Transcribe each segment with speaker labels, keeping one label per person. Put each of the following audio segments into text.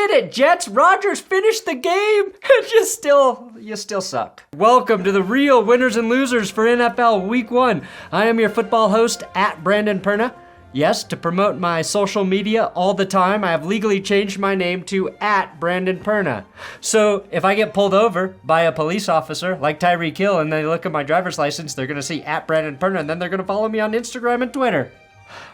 Speaker 1: did it, Jets. Rodgers finished the game, and you still suck. Welcome to the real winners and losers for NFL Week 1. I am your football host, @Brandon Perna. Yes, to promote my social media all the time, I have legally changed my name to @Brandon Perna. So if I get pulled over by a police officer like Tyreek Hill and they look at my driver's license, they're going to see @Brandon Perna, and then they're going to follow me on Instagram and Twitter.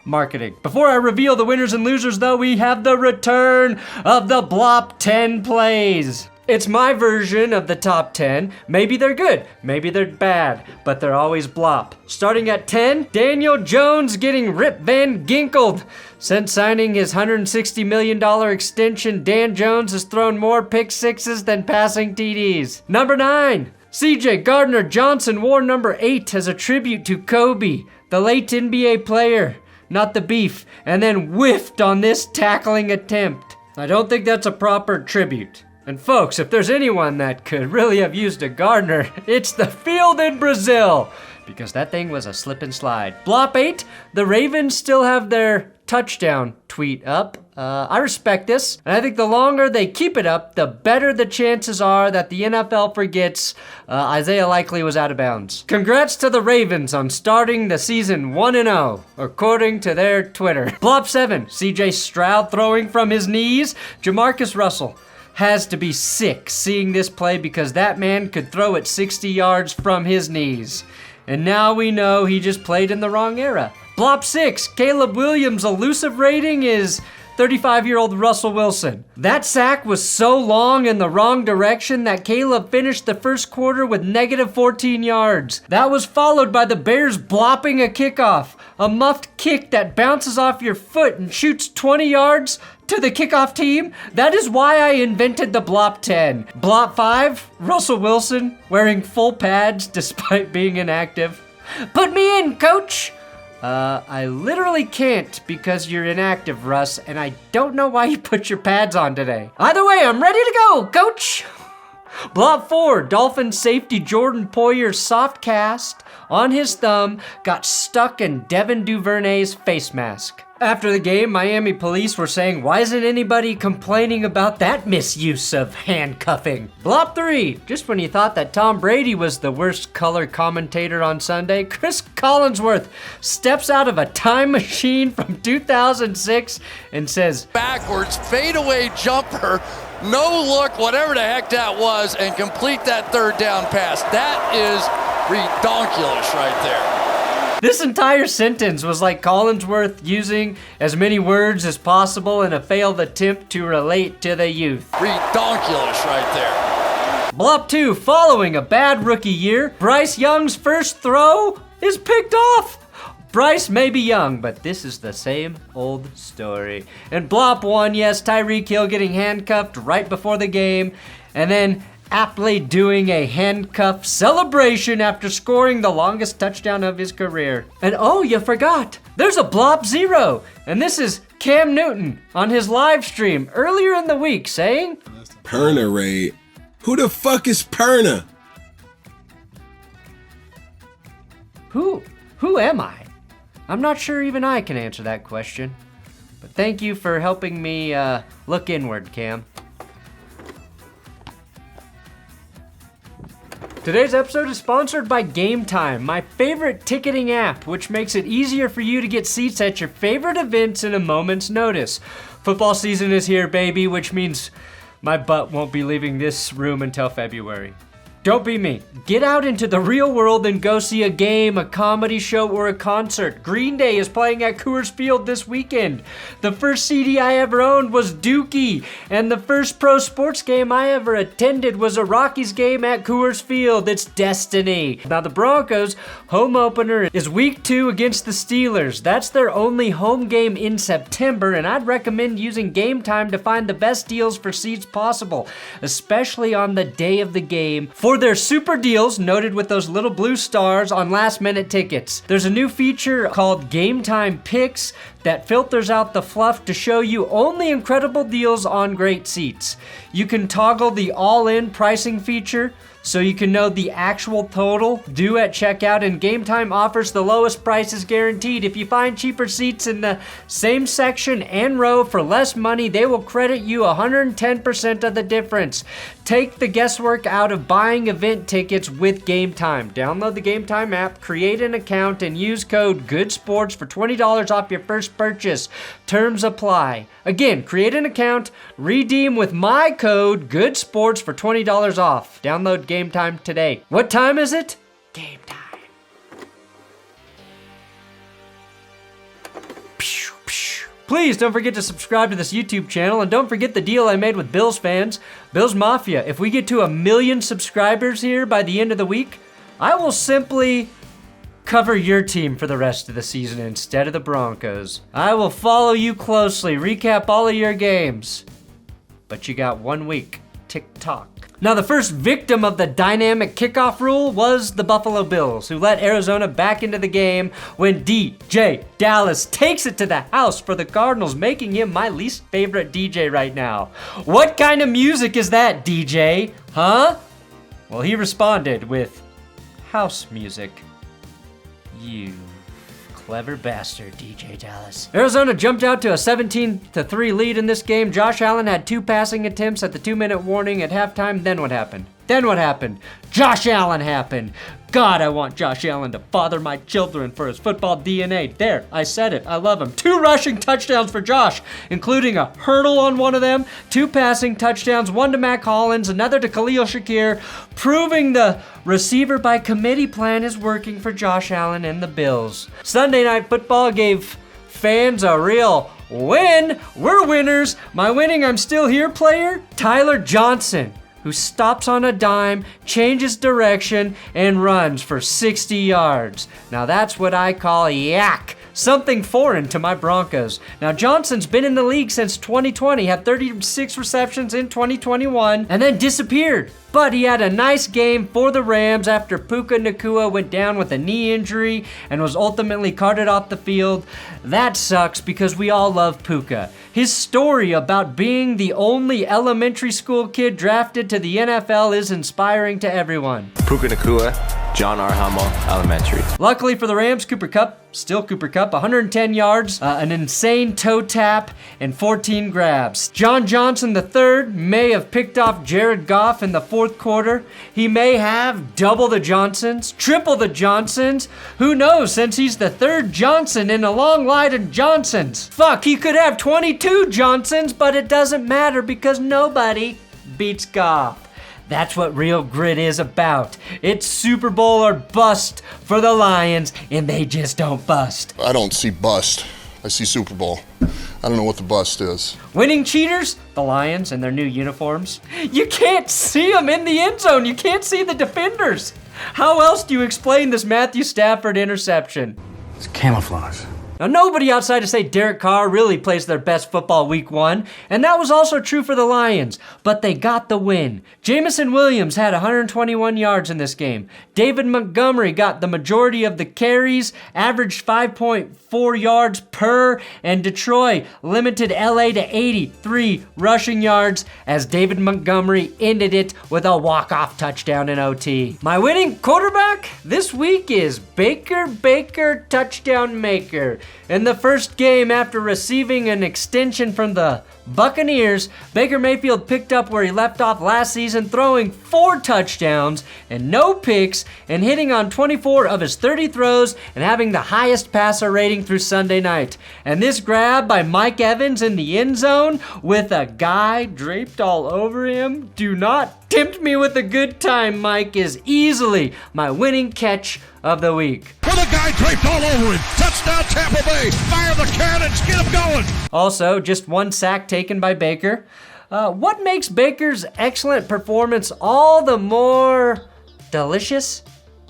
Speaker 1: Marketing. Before I reveal the winners and losers, though, we have the return of the Blop 10 plays. It's my version of the top 10. Maybe they're good, maybe they're bad, but they're always Blop. Starting at 10, Daniel Jones getting Rip Van Ginkled. Since signing his $160 million extension, Dan Jones has thrown more pick sixes than passing TDs. Number 9, CJ Gardner-Johnson wore number 8 as a tribute to Kobe, the late NBA player, not the beef, and then whiffed on this tackling attempt. I don't think that's a proper tribute. And folks, if there's anyone that could really have used a Gardner, it's the field in Brazil, because that thing was a slip and slide. Blop 8, the Ravens still have their touchdown tweet up. I respect this, and I think the longer they keep it up, the better the chances are that the NFL forgets Isaiah Likely was out of bounds. Congrats to the Ravens on starting the season 1-0, according to their Twitter. Blop 7, CJ Stroud throwing from his knees. Jamarcus Russell has to be sick seeing this play because that man could throw it 60 yards from his knees. And now we know he just played in the wrong era. Blop 6, Caleb Williams' elusive rating is 35-year-old Russell Wilson. That sack was so long in the wrong direction that Caleb finished the first quarter with -14 yards. That was followed by the Bears blopping a kickoff, a muffed kick that bounces off your foot and shoots 20 yards to the kickoff team. That is why I invented the Blop 10. Blop 5, Russell Wilson wearing full pads despite being inactive. Put me in, coach! I literally can't because you're inactive, Russ, and I don't know why you put your pads on today. Either way, I'm ready to go, coach! Blop 4, Dolphins safety Jordan Poyer's soft cast on his thumb got stuck in Devin Duvernay's face mask. After the game, Miami police were saying, why isn't anybody complaining about that misuse of handcuffing? Blop 3, just when you thought that Tom Brady was the worst color commentator on Sunday, Chris Collinsworth steps out of a time machine from 2006 and says,
Speaker 2: backwards, fadeaway jumper, no look, whatever the heck that was, and complete that third down pass. That is redonkulous right there.
Speaker 1: This entire sentence was like Collinsworth using as many words as possible in a failed attempt to relate to the youth.
Speaker 2: Redonkulous right there.
Speaker 1: Blop 2, following a bad rookie year, Bryce Young's first throw is picked off. Bryce may be young, but this is the same old story. And Blop 1, yes, Tyreek Hill getting handcuffed right before the game, and then aptly doing a handcuff celebration after scoring the longest touchdown of his career. And oh, you forgot, there's a Blop 0, and this is Cam Newton on his live stream earlier in the week saying,
Speaker 3: Perna raid? Who the fuck is Perna?
Speaker 1: Who am I? I'm not sure even I can answer that question. But thank you for helping me look inward, Cam. Today's episode is sponsored by Game Time, my favorite ticketing app, which makes it easier for you to get seats at your favorite events in a moment's notice. Football season is here, baby, which means my butt won't be leaving this room until February. Don't be me. Get out into the real world and go see a game, a comedy show, or a concert. Green Day is playing at Coors Field this weekend. The first CD I ever owned was Dookie, and the first pro sports game I ever attended was a Rockies game at Coors Field. It's destiny. Now the Broncos' home opener is week 2 against the Steelers. That's their only home game in September, and I'd recommend using Game Time to find the best deals for seats possible, especially on the day of the game. For their super deals, noted with those little blue stars on last-minute tickets. There's a new feature called Game Time Picks that filters out the fluff to show you only incredible deals on great seats. You can toggle the all-in pricing feature so you can know the actual total due at checkout, and Game Time offers the lowest prices guaranteed. If you find cheaper seats in the same section and row for less money, they will credit you 110% of the difference. Take the guesswork out of buying event tickets with Game Time. Download the Game Time app, create an account, and use code GOODSPORTS for $20 off your first purchase. Terms apply. Again, create an account, redeem with my code GOODSPORTS for $20 off. Download Game Time today. What time is it? Game time. Please don't forget to subscribe to this YouTube channel, and don't forget the deal I made with Bills fans. Bills Mafia, if we get to 1 million subscribers here by the end of the week, I will simply cover your team for the rest of the season instead of the Broncos. I will follow you closely, recap all of your games. But you got 1 week. Tick-tock. Now, the first victim of the dynamic kickoff rule was the Buffalo Bills, who let Arizona back into the game when DJ Dallas takes it to the house for the Cardinals, making him my least favorite DJ right now. What kind of music is that, DJ? Huh? Well, he responded with house music. You clever bastard, DJ Dallas. Arizona jumped out to a 17-3 lead in this game. Josh Allen had 2 passing attempts at the 2-minute warning at halftime. Then what happened? Josh Allen happened. God, I want Josh Allen to father my children for his football DNA. There, I said it. I love him. 2 rushing touchdowns for Josh, including a hurdle on one of them, 2 passing touchdowns, 1 to Mac Hollins, another to Khalil Shakir, proving the receiver by committee plan is working for Josh Allen and the Bills. Sunday Night Football gave fans a real win. We're winners. My winning I'm still here player, Tyler Johnson, who stops on a dime, changes direction, and runs for 60 yards. Now that's what I call yak. Something foreign to my Broncos. Now, Johnson's been in the league since 2020, had 36 receptions in 2021, and then disappeared. But he had a nice game for the Rams after Puka Nacua went down with a knee injury and was ultimately carted off the field. That sucks because we all love Puka. His story about being the only elementary school kid drafted to the NFL is inspiring to everyone.
Speaker 4: Puka Nacua, John R. Hummel Elementary.
Speaker 1: Luckily for the Rams, Cooper Kupp, still Cooper Kupp, 110 yards, an insane toe tap, and 14 grabs. John Johnson III may have picked off Jared Goff in the fourth quarter. He may have double the Johnsons, triple the Johnsons. Who knows, since he's the 3rd Johnson in a long line of Johnsons. Fuck, he could have 22 Johnsons, but it doesn't matter because nobody beats Goff. That's what real grit is about. It's Super Bowl or bust for the Lions, and they just don't bust.
Speaker 5: I don't see bust. I see Super Bowl. I don't know what the bust is.
Speaker 1: Winning cheaters? The Lions in their new uniforms. You can't see them in the end zone. You can't see the defenders. How else do you explain this Matthew Stafford interception?
Speaker 6: It's camouflage.
Speaker 1: Now, nobody outside to say Derek Carr really plays their best football week 1, and that was also true for the Lions, but they got the win. Jamison Williams had 121 yards in this game. David Montgomery got the majority of the carries, averaged 5.4 yards per, and Detroit limited LA to 83 rushing yards as David Montgomery ended it with a walk-off touchdown in OT. My winning quarterback this week is Baker touchdown maker. In the first game after receiving an extension from the Buccaneers, Baker Mayfield picked up where he left off last season, throwing 4 touchdowns and no picks and hitting on 24 of his 30 throws and having the highest passer rating through Sunday night. And this grab by Mike Evans in the end zone with a guy draped all over him, do not tempt me with a good time, Mike, is easily my winning catch of the week.
Speaker 7: With a guy draped all over him. Touchdown Tampa Bay. Fire the cannons. Get him going.
Speaker 1: Also, just 1 sack taken by Baker. What makes Baker's excellent performance all the more delicious?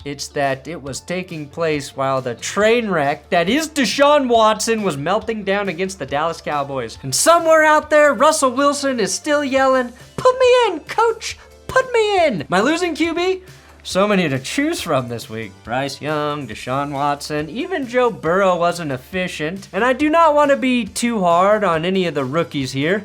Speaker 1: It's that it was taking place while the train wreck that is Deshaun Watson was melting down against the Dallas Cowboys. And somewhere out there, Russell Wilson is still yelling, "Put me in, coach, put me in." My losing QB? So many to choose from this week. Bryce Young, Deshaun Watson, even Joe Burrow wasn't efficient. And I do not want to be too hard on any of the rookies here,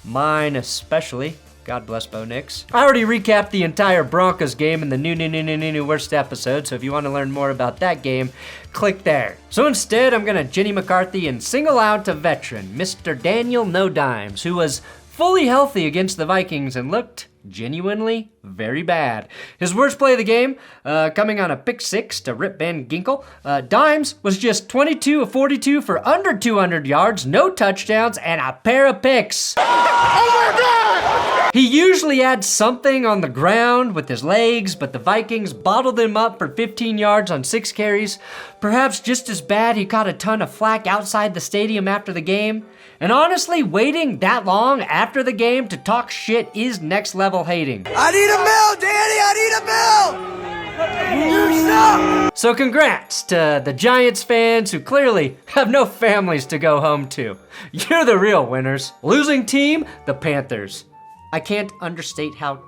Speaker 1: mine especially. God bless Bo Nix. I already recapped the entire Broncos game in the new worst episode, so if you want to learn more about that game, click there. So instead, I'm going to Jenny McCarthy and single out a veteran, Mr. Daniel No Dimes, who was fully healthy against the Vikings and looked genuinely very bad. His worst play of the game, coming on a pick six to Rip Van Ginkel. Dimes was just 22 of 42 for under 200 yards, no touchdowns, and a pair of picks. Oh my God! He usually had something on the ground with his legs, but the Vikings bottled him up for 15 yards on 6 carries. Perhaps just as bad, he caught a ton of flack outside the stadium after the game. And honestly, waiting that long after the game to talk shit is next level hating.
Speaker 6: I need a mill, Danny! I need a mill! You suck!
Speaker 1: So congrats to the Giants fans who clearly have no families to go home to. You're the real winners. Losing team, the Panthers. I can't understate how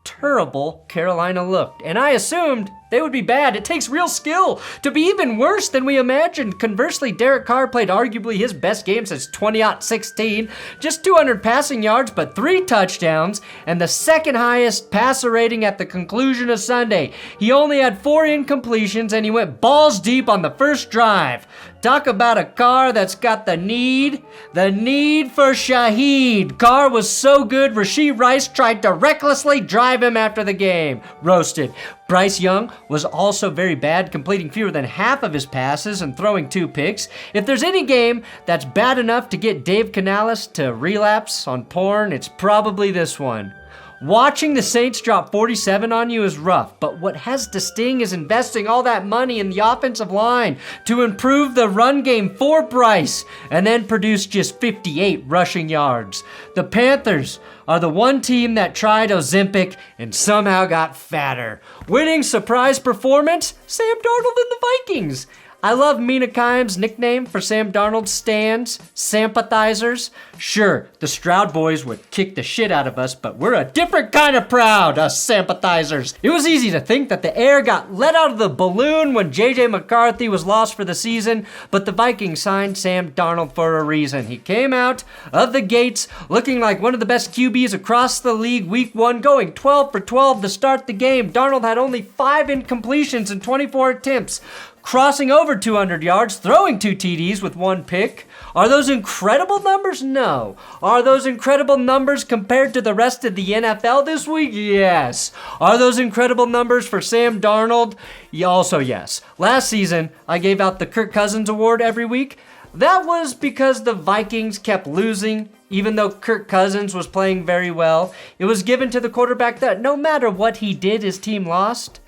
Speaker 1: terrible Carolina looked, and I assumed they would be bad. It takes real skill to be even worse than we imagined. Conversely, Derek Carr played arguably his best game since 2016, just 200 passing yards, but 3 touchdowns, and the second highest passer rating at the conclusion of Sunday. He only had 4 incompletions, and he went balls deep on the first drive. Talk about a Carr that's got the need for Shaheed. Carr was so good, Rashee Rice tried to recklessly drive him after the game. Roasted. Bryce Young was also very bad, completing fewer than half of his passes and throwing 2 picks. If there's any game that's bad enough to get Dave Canales to relapse on porn, it's probably this one. Watching the Saints drop 47 on you is rough, but what has to sting is investing all that money in the offensive line to improve the run game for Bryce and then produce just 58 rushing yards. The Panthers are the one team that tried Ozempic and somehow got fatter. Winning surprise performance, Sam Darnold and the Vikings. I love Mina Kimes' nickname for Sam Darnold's stands, Sampathizers. Sure, the Stroud boys would kick the shit out of us, but we're a different kind of proud, us Sampathizers. It was easy to think that the air got let out of the balloon when J.J. McCarthy was lost for the season, but the Vikings signed Sam Darnold for a reason. He came out of the gates looking like one of the best QBs across the league week 1, going 12 for 12 to start the game. Darnold had only 5 incompletions in 24 attempts, crossing over 200 yards, throwing 2 TDs with 1 pick. Are those incredible numbers? No. Are those incredible numbers compared to the rest of the NFL this week? Yes. Are those incredible numbers for Sam Darnold? Also yes. Last season, I gave out the Kirk Cousins Award every week. That was because the Vikings kept losing, even though Kirk Cousins was playing very well. It was given to the quarterback that no matter what he did, his team lost.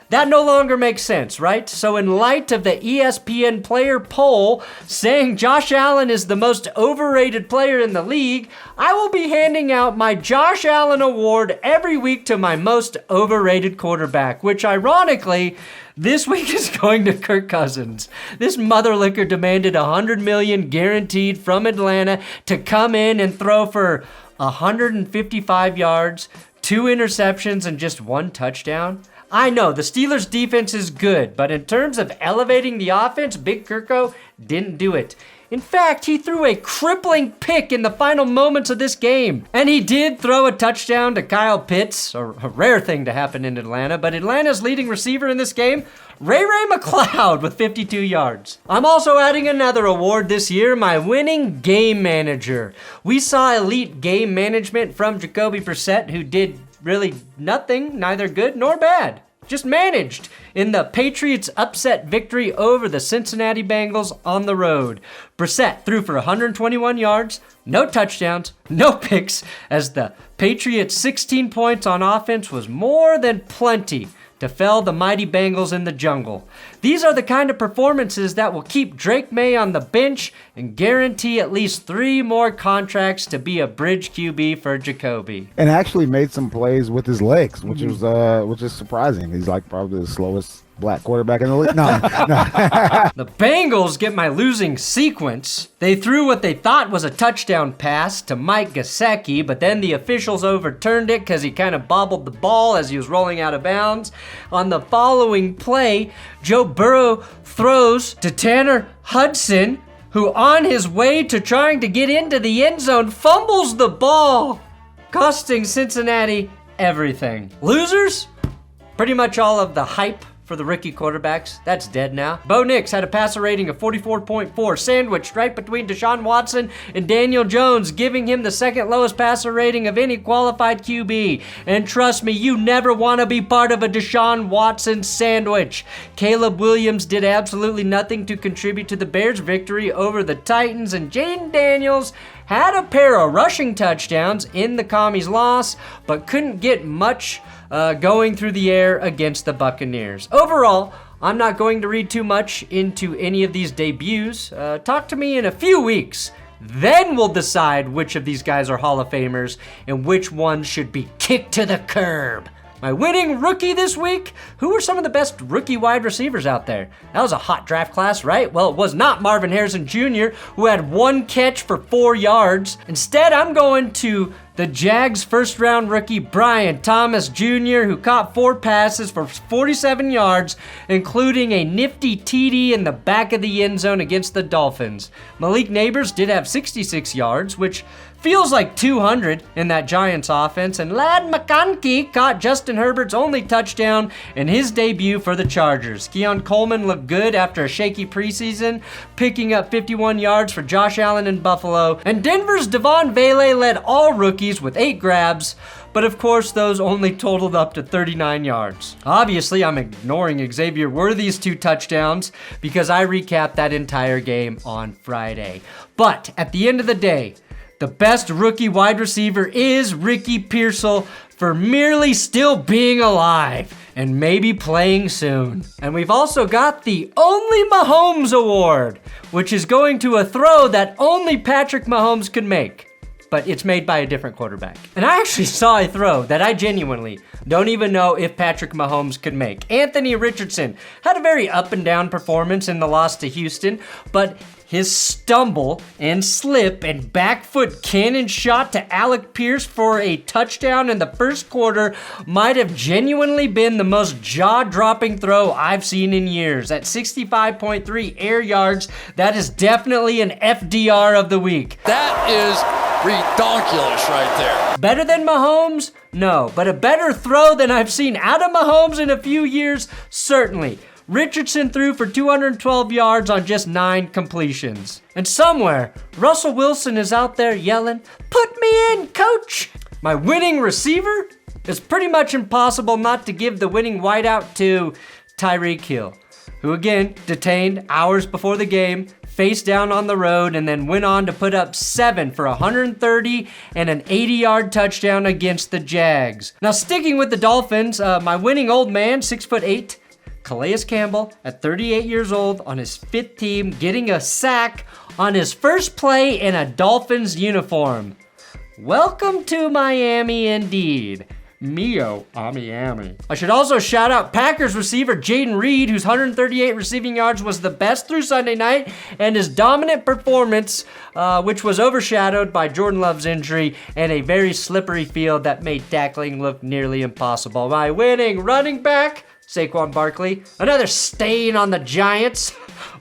Speaker 1: That no longer makes sense, right? So in light of the ESPN player poll saying Josh Allen is the most overrated player in the league, I will be handing out my Josh Allen Award every week to my most overrated quarterback, which ironically, this week is going to Kirk Cousins. This motherlicker demanded $100 million guaranteed from Atlanta to come in and throw for 155 yards, 2 interceptions, and just 1 touchdown. I know, the Steelers' defense is good, but in terms of elevating the offense, Big Kirko didn't do it. In fact, he threw a crippling pick in the final moments of this game. And he did throw a touchdown to Kyle Pitts, a rare thing to happen in Atlanta, but Atlanta's leading receiver in this game, Ray McCloud, with 52 yards. I'm also adding another award this year, my winning game manager. We saw elite game management from Jacoby Brissett, who did really nothing, neither good nor bad. Just managed in the Patriots' upset victory over the Cincinnati Bengals on the road. Brissett threw for 121 yards, no touchdowns, no picks, as the Patriots' 16 points on offense was more than plenty to fell the mighty Bengals in the jungle. These are the kind of performances that will keep Drake May on the bench and guarantee at least 3 more contracts to be a bridge QB for Jacoby.
Speaker 8: And actually made some plays with his legs, which is surprising. He's like probably the slowest black quarterback in the league. No.
Speaker 1: The Bengals get my losing sequence. They threw what they thought was a touchdown pass to Mike Gesicki, but then the officials overturned it because he kind of bobbled the ball as he was rolling out of bounds. On the following play, Joe Burrow throws to Tanner Hudson, who on his way to trying to get into the end zone fumbles the ball. costing Cincinnati everything. Losers? Pretty much all of the hype for the rookie quarterbacks. That's dead now. Bo Nix had a passer rating of 44.4, sandwiched right between Deshaun Watson and Daniel Jones, giving him the second lowest passer rating of any qualified QB. And trust me, you never want to be part of a Deshaun Watson sandwich. Caleb Williams did absolutely nothing to contribute to the Bears' victory over the Titans, and Jaden Daniels had a pair of rushing touchdowns in the Commies' loss, but couldn't get much going through the air against the Buccaneers. Overall, I'm not going to read too much into any of these debuts. Talk to me in a few weeks. Then we'll decide which of these guys are Hall of Famers and which ones should be kicked to the curb. My winning rookie this week? Who are some of the best rookie wide receivers out there? That was a hot draft class, right? Well, it was not Marvin Harrison Jr., who had 1 catch for 4 yards. Instead, I'm going to the Jags' first-round rookie, Brian Thomas Jr., who caught 4 passes for 47 yards, including a nifty TD in the back of the end zone against the Dolphins. Malik Neighbors did have 66 yards, which feels like 200 in that Giants offense, and Ladd McConkey caught Justin Herbert's only touchdown in his debut for the Chargers. Keon Coleman looked good after a shaky preseason, picking up 51 yards for Josh Allen in Buffalo, and Denver's Devon Vele led all rookies with 8 grabs, but of course those only totaled up to 39 yards. Obviously, I'm ignoring Xavier Worthy's 2 touchdowns because I recapped that entire game on Friday. But at the end of the day, the best rookie wide receiver is Ricky Pearsall for merely still being alive and maybe playing soon. And we've also got the Only Mahomes Award, which is going to a throw that only Patrick Mahomes could make, but it's made by a different quarterback. And I actually saw a throw that I genuinely don't even know if Patrick Mahomes could make. Anthony Richardson had a very up and down performance in the loss to Houston, but his stumble and slip and back foot cannon shot to Alec Pierce for a touchdown in the first quarter might have genuinely been the most jaw-dropping throw I've seen in years. At 65.3 air yards, that is definitely an FDR of the week.
Speaker 2: That is redonkulous right there.
Speaker 1: Better than Mahomes? No, but a better throw than I've seen out of Mahomes in a few years? Certainly. Richardson threw for 212 yards on just 9 completions. And somewhere, Russell Wilson is out there yelling, "Put me in, coach!" My winning receiver? It's pretty much impossible not to give the winning wideout to Tyreek Hill, who again, detained hours before the game, face down on the road, and then went on to put up 7 for 130 and an 80-yard touchdown against the Jags. Now, sticking with the Dolphins, my winning old man, 6'8", Calais Campbell, at 38 years old, on his 5th team, getting a sack on his first play in a Dolphins uniform. Welcome to Miami indeed. Mio, Miami. I should also shout out Packers receiver Jaden Reed, whose 138 receiving yards was the best through Sunday night, and his dominant performance, which was overshadowed by Jordan Love's injury and a very slippery field that made tackling look nearly impossible. My winning running back, Saquon Barkley, another stain on the Giants.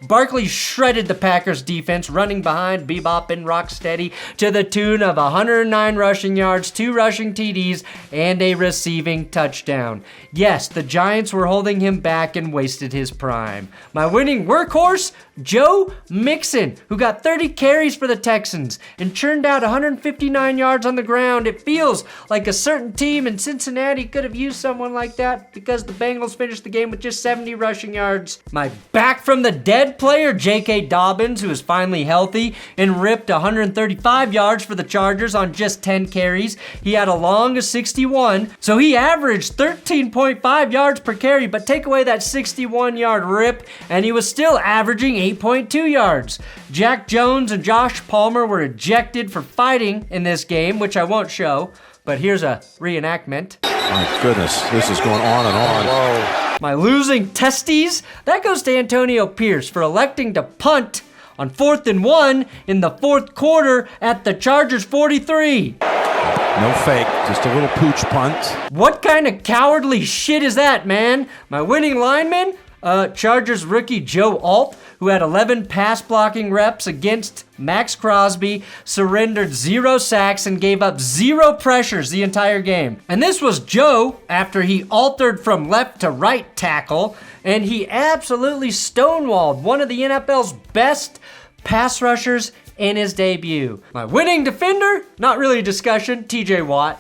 Speaker 1: Barkley shredded the Packers defense, running behind Bebop and Rocksteady to the tune of 109 rushing yards, 2 rushing TDs, and a receiving touchdown. Yes, the Giants were holding him back and wasted his prime. My winning workhorse, Joe Mixon, who got 30 carries for the Texans and churned out 159 yards on the ground. It feels like a certain team in Cincinnati could have used someone like that because the Bengals finished the game with just 70 rushing yards. My back from the dead player, J.K. Dobbins, who is finally healthy and ripped 135 yards for the Chargers on just 10 carries. He had a long of 61, so he averaged 13.5 yards per carry, but take away that 61-yard rip, and he was still averaging 8.2 yards. Jack Jones and Josh Palmer were ejected for fighting in this game, which I won't show, but here's a reenactment.
Speaker 7: My goodness, this is going on and on. Whoa.
Speaker 1: My losing testes, that goes to Antonio Pierce for electing to punt on 4th and 1 in the 4th quarter at the Chargers 43.
Speaker 7: No fake, just a little pooch punt.
Speaker 1: What kind of cowardly shit is that, man? My winning lineman, Chargers rookie Joe Alt, who had 11 pass blocking reps against Max Crosby, surrendered 0 sacks and gave up 0 pressures the entire game. And this was Joe after he altered from left to right tackle, and he absolutely stonewalled one of the NFL's best pass rushers in his debut. My winning defender? Not really a discussion. TJ Watt.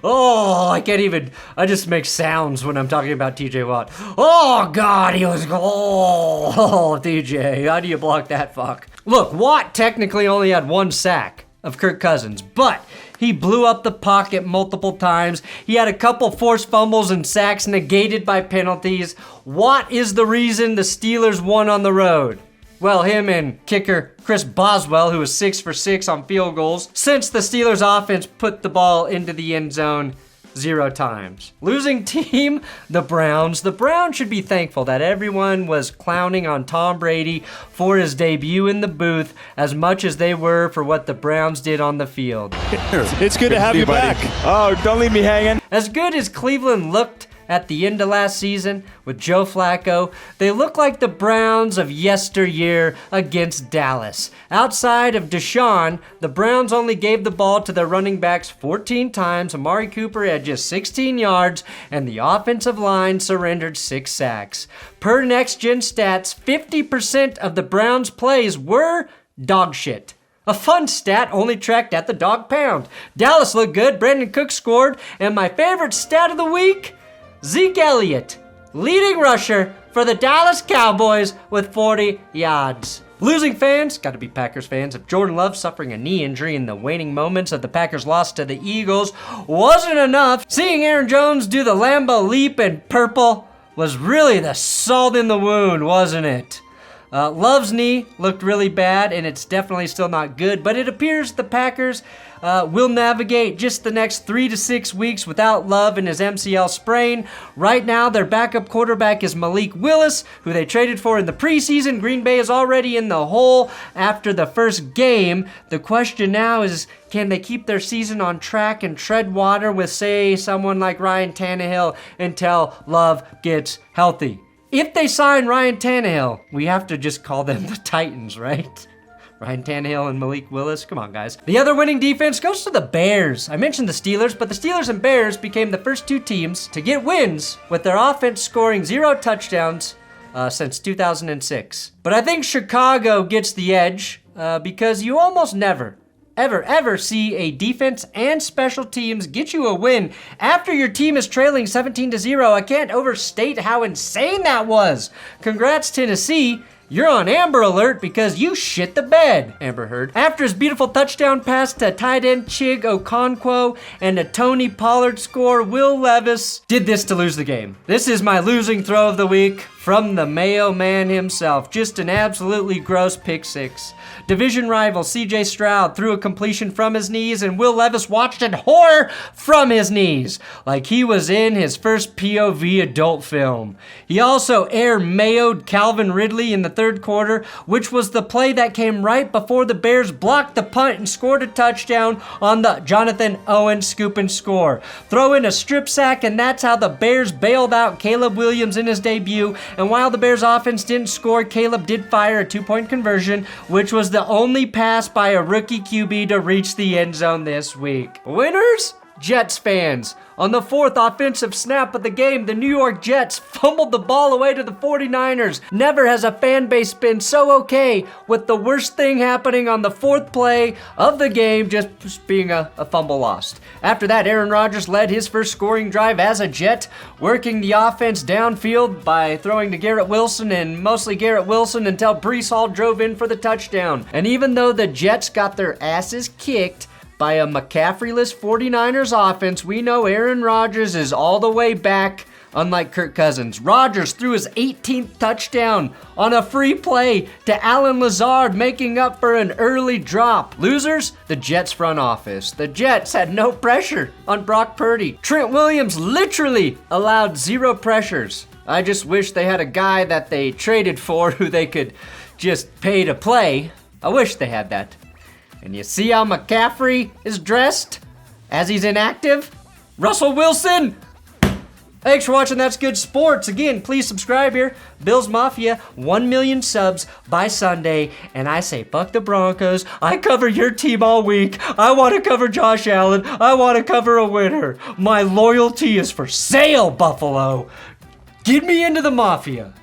Speaker 1: I can't even, I just make sounds when I'm talking about TJ Watt. Oh, God, he was, TJ, how do you block that fuck? Look, Watt technically only had 1 sack of Kirk Cousins, but he blew up the pocket multiple times. He had a couple forced fumbles and sacks negated by penalties. Watt is the reason the Steelers won on the road. Well, him and kicker Chris Boswell, who was 6 for 6 on field goals, since the Steelers offense put the ball into the end zone 0 times. Losing team, the Browns. The Browns should be thankful that everyone was clowning on Tom Brady for his debut in the booth as much as they were for what the Browns did on the field.
Speaker 9: It's good to have you back. Oh, don't leave me hanging.
Speaker 1: As good as Cleveland looked at the end of last season with Joe Flacco, they look like the Browns of yesteryear against Dallas. Outside of Deshaun, the Browns only gave the ball to their running backs 14 times. Amari Cooper had just 16 yards, and the offensive line surrendered 6 sacks. Per Next Gen Stats, 50% of the Browns' plays were dog shit. A fun stat only tracked at the dog pound. Dallas looked good, Brandon Cooks scored, and my favorite stat of the week, Zeke Elliott, leading rusher for the Dallas Cowboys with 40 yards. Losing fans, gotta be Packers fans, if Jordan Love suffering a knee injury in the waning moments of the Packers' loss to the Eagles wasn't enough, seeing Aaron Jones do the Lambeau leap in purple was really the salt in the wound, wasn't it? Love's knee looked really bad, and it's definitely still not good, but it appears the Packers will navigate just the next 3 to 6 weeks without Love and his MCL sprain. Right now, their backup quarterback is Malik Willis, who they traded for in the preseason. Green Bay is already in the hole after the first game. The question now is, can they keep their season on track and tread water with, say, someone like Ryan Tannehill until Love gets healthy? If they sign Ryan Tannehill, we have to just call them the Titans, right? Ryan Tannehill and Malik Willis, come on guys. The other winning defense goes to the Bears. I mentioned the Steelers, but the Steelers and Bears became the first 2 teams to get wins with their offense scoring 0 touchdowns since 2006. But I think Chicago gets the edge because you almost never, ever see a defense and special teams get you a win after your team is trailing 17-0. I can't overstate how insane that was. Congrats, Tennessee. You're on Amber Alert because you shit the bed, Amber Heard. After his beautiful touchdown pass to tight end Chig Okonkwo and a Tony Pollard score, Will Levis did this to lose the game. This is my losing throw of the week from the Mayo Man himself. Just an absolutely gross pick 6. Division rival C.J. Stroud threw a completion from his knees, and Will Levis watched in horror from his knees, like he was in his first POV adult film. He also air-mayoed Calvin Ridley in the third quarter, which was the play that came right before the Bears blocked the punt and scored a touchdown on the Jonathan Owens scoop and score. Throw in a strip sack, and that's how the Bears bailed out Caleb Williams in his debut. And while the Bears offense didn't score, Caleb did fire a 2-point conversion, which was the only pass by a rookie QB to reach the end zone this week. Winners? Jets fans. On the 4th offensive snap of the game, the New York Jets fumbled the ball away to the 49ers. Never has a fan base been so okay with the worst thing happening on the 4th play of the game just being a fumble lost. After that, Aaron Rodgers led his first scoring drive as a Jet, working the offense downfield by throwing to Garrett Wilson and mostly Garrett Wilson until Breece Hall drove in for the touchdown. And even though the Jets got their asses kicked by a McCaffrey-less 49ers offense, we know Aaron Rodgers is all the way back, unlike Kirk Cousins. Rodgers threw his 18th touchdown on a free play to Allen Lazard, making up for an early drop. Losers? The Jets front office. The Jets had no pressure on Brock Purdy. Trent Williams literally allowed 0 pressures. I just wish they had a guy that they traded for who they could just pay to play. I wish they had that. And you see how McCaffrey is dressed as he's inactive? Russell Wilson, Thanks for watching That's Good Sports. Again, please subscribe here. Bills Mafia, 1 million subs by Sunday. And I say, fuck the Broncos. I cover your team all week. I want to cover Josh Allen. I want to cover a winner. My loyalty is for sale, Buffalo. Get me into the Mafia.